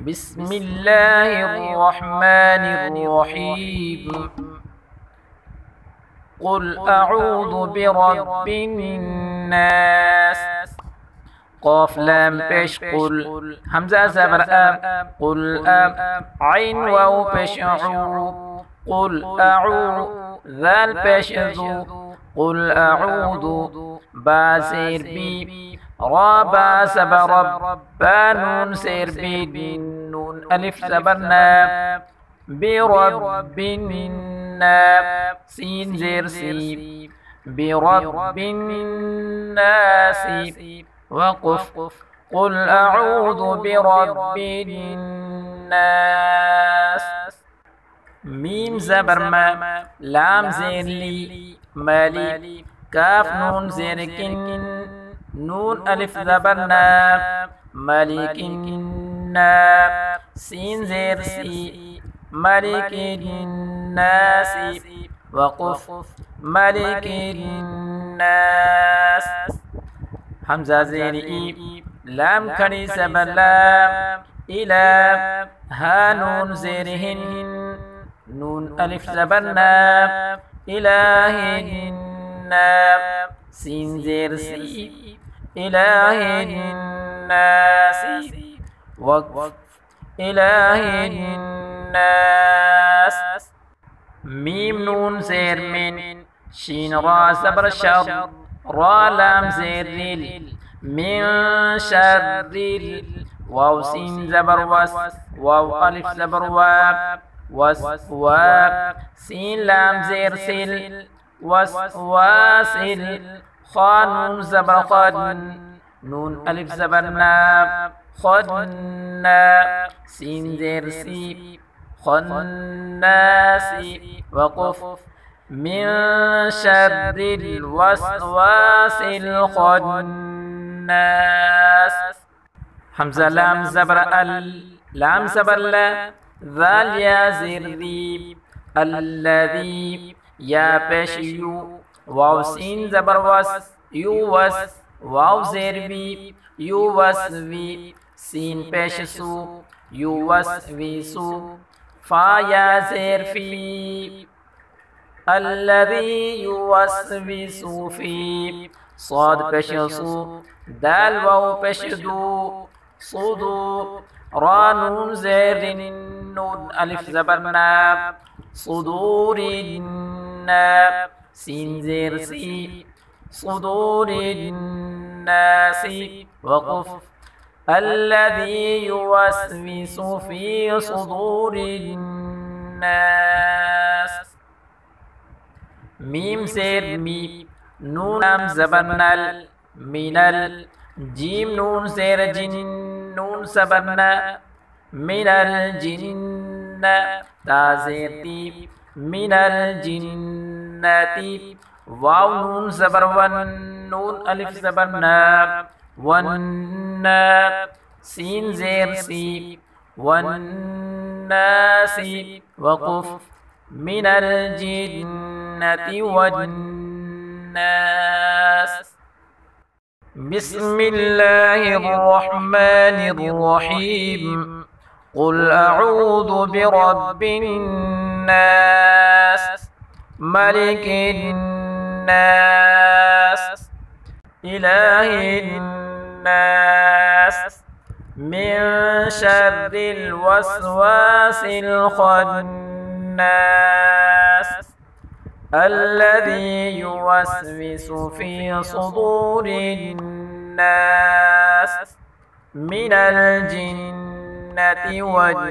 बिस्मिल्लाहिर्रहमानिर्रहीम। क़ुल अऊज़ु बिरब्बिन्नास। क़ाफ़ लाम पेश क़ुल, हमज़ा ज़बर अब, क़ुल अब, ऐन वाव पेश ऊ, क़ुल अऊ, ज़ाल पेश ज़ू, क़ुल अऊज़ु, बा ज़ेर बी, रा बा ज़बर बा नून ज़ेर बी, नून अलिफ ज़बर ना, बिरब्बिन्नास, सीन ज़ेर सी, बिरब्बिन्नास, वक़ुफ़, क़ुल अऊज़ु बिरब्बिन्नास। मीम ज़बर मा, लाम ज़ेर ली, माली, काफ नून ज़ेर किन, नून अलिफ ज़बर ना, मालिकिन्ना, सीन ज़ेर सी, मालिकिन्नास, वक़ुफ़, मालिकिन्नास। हमज़ा ज़ेर ई, लाम खड़ी ज़बर ला, इला, हा नून ज़ेर हिन, नून अलिफ ज़बर ना, इलाहिन्ना, सीन ज़ेर सी, इलाहिन्नास, वक़्फ़, इलाहिन्नास। मीम नून ज़ेर मिन, शीन रा ज़बर शर, रा लाम ज़ेर रिल, मिन शर्रिल, वाव सीन ज़बर वस, वाव अलिफ ज़बर वा, वस वा, सीन लाम ज़ेर सिल, वस वासिल, खा नून ज़बर ख़द, नून अलिफ ज़बर ना, ख़न्ना, सीन ज़ेर सी, ख़न्नासी, वक़ुफ़, मिन शर्रिल वस्वासिल ख़न्नास। हमज़ा लाम ज़बर अल, लाम ज़बर ला, ज़ाल या ज़ेर दी, अल्लज़ी, या पेश यू, वाव सीन ज़बर वस, यू वस, वाव ज़ेर वी, यू वस वी, सीन पेश सू, यू वस वी सू, फा या ज़ेर फी, अल्लज़ी युवस्विसु फी, साद पेश सू, दाल वाव पेश दू, सुदू, रा नून ज़ेर नून अलिफ ज़बर ना, सुदूरिन्ना, सीन ज़ेर सी, सुदूरिन्नासी, वक़ुफ़, अल्लज़ी युवस्विसु फी सुदूरिन्नास। मीम ज़ेर मी, नून लाम ज़बर नल, मिनल, जीम नून ज़ेर जिन, नून ज़बर ना, मिनल जिन्न, ता ज़ेर ती, मिनल जिन्नती, वाव नून ज़बर वन, नून अलिफ ज़बर ना, वन्ना, सीन ज़ेर सी, वन्नासी, वक़ुफ़, मिनल जिन्नति वन्नास। बिस्मिल्लाहिर्रहमानिर्रहीम। क़ुल अऊज़ु बिरब्बिन्नास, मलिकिन्नास, इलाहिन्नास, मिन शर्रिल वस्वासिल ख़न्नास, अल्लज़ी युवस्विसु फी सुदूरिन्नास, मिनल जिन्नति वन्नास।